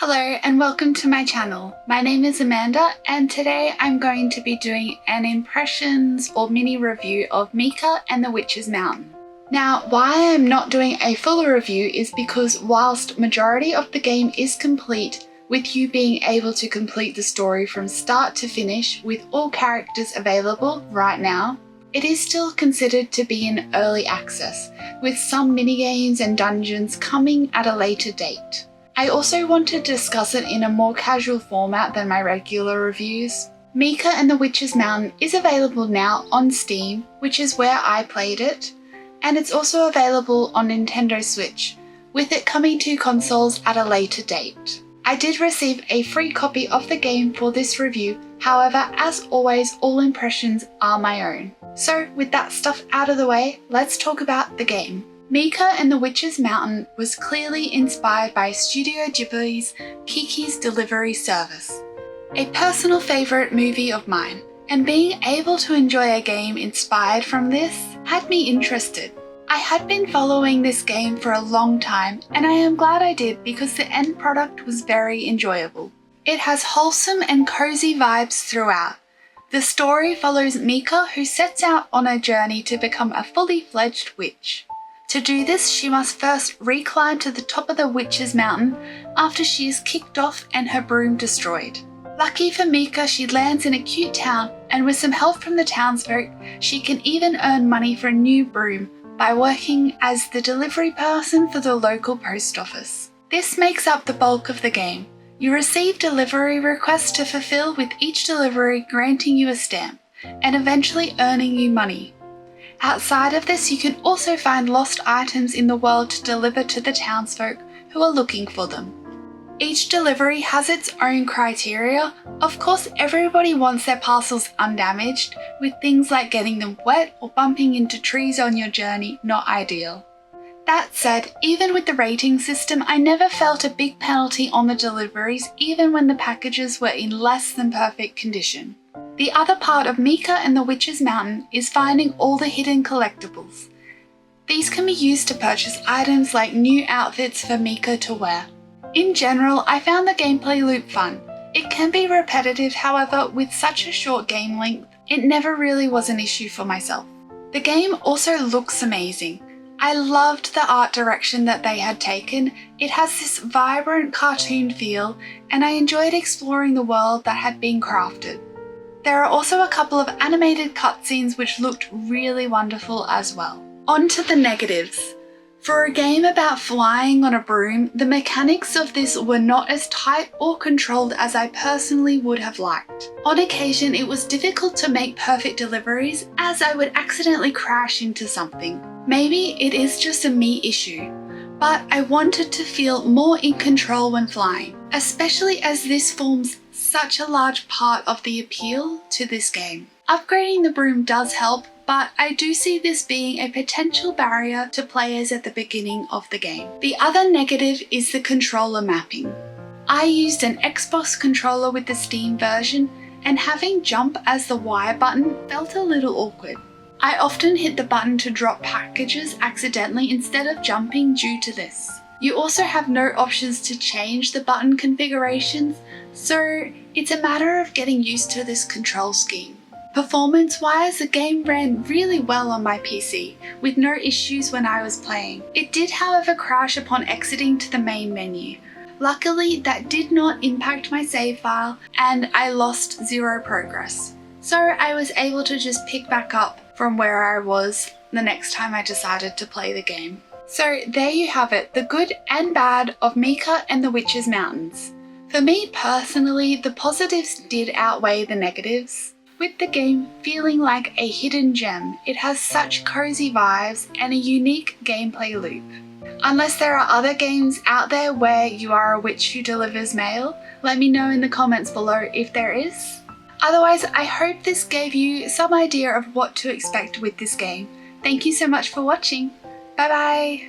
Hello and welcome to my channel. My name is Amanda and today I'm going to be doing an impressions or mini review of Mika and the Witch's Mountain. Now, why I'm not doing a full review is because whilst majority of the game is complete, with you being able to complete the story from start to finish with all characters available right now, it is still considered to be in early access, with some minigames and dungeons coming at a later date. I also want to discuss it in a more casual format than my regular reviews. Mika and the Witch's Mountain is available now on Steam, which is where I played it, and it's also available on Nintendo Switch, with it coming to consoles at a later date. I did receive a free copy of the game for this review, however, as always, all impressions are my own. So with that stuff out of the way, let's talk about the game. Mika and the Witch's Mountain was clearly inspired by Studio Ghibli's Kiki's Delivery Service, a personal favourite movie of mine, and being able to enjoy a game inspired from this had me interested. I had been following this game for a long time and I am glad I did because the end product was very enjoyable. It has wholesome and cozy vibes throughout. The story follows Mika, who sets out on a journey to become a fully fledged witch. To do this, she must first reclimb to the top of the Witch's Mountain after she is kicked off and her broom destroyed. Lucky for Mika, she lands in a cute town, and with some help from the townsfolk, she can even earn money for a new broom by working as the delivery person for the local post office. This makes up the bulk of the game. You receive delivery requests to fulfill, with each delivery granting you a stamp and eventually earning you money. Outside of this, you can also find lost items in the world to deliver to the townsfolk who are looking for them. Each delivery has its own criteria. Of course, everybody wants their parcels undamaged, with things like getting them wet or bumping into trees on your journey not ideal. That said, even with the rating system, I never felt a big penalty on the deliveries, even when the packages were in less than perfect condition. The other part of Mika and the Witch's Mountain is finding all the hidden collectibles. These can be used to purchase items like new outfits for Mika to wear. In general, I found the gameplay loop fun. It can be repetitive, however, with such a short game length, it never really was an issue for myself. The game also looks amazing. I loved the art direction that they had taken. It has this vibrant cartoon feel, and I enjoyed exploring the world that had been crafted. There are also a couple of animated cutscenes which looked really wonderful as well. On to the negatives. For a game about flying on a broom, the mechanics of this were not as tight or controlled as I personally would have liked. On occasion, it was difficult to make perfect deliveries as I would accidentally crash into something. Maybe it is just a me issue, but I wanted to feel more in control when flying, especially as this forms such a large part of the appeal to this game. Upgrading the broom does help, but I do see this being a potential barrier to players at the beginning of the game. The other negative is the controller mapping. I used an Xbox controller with the Steam version, and having jump as the Y button felt a little awkward. I often hit the button to drop packages accidentally instead of jumping due to this. You also have no options to change the button configurations, so it's a matter of getting used to this control scheme. Performance-wise, the game ran really well on my PC, with no issues when I was playing. It did, however, crash upon exiting to the main menu. Luckily, that did not impact my save file, and I lost zero progress. So I was able to just pick back up from where I was the next time I decided to play the game. So there you have it, the good and bad of Mika and the Witch's Mountains. For me personally, the positives did outweigh the negatives. With the game feeling like a hidden gem, it has such cozy vibes and a unique gameplay loop. Unless there are other games out there where you are a witch who delivers mail, let me know in the comments below if there is. Otherwise, I hope this gave you some idea of what to expect with this game. Thank you so much for watching. Bye bye!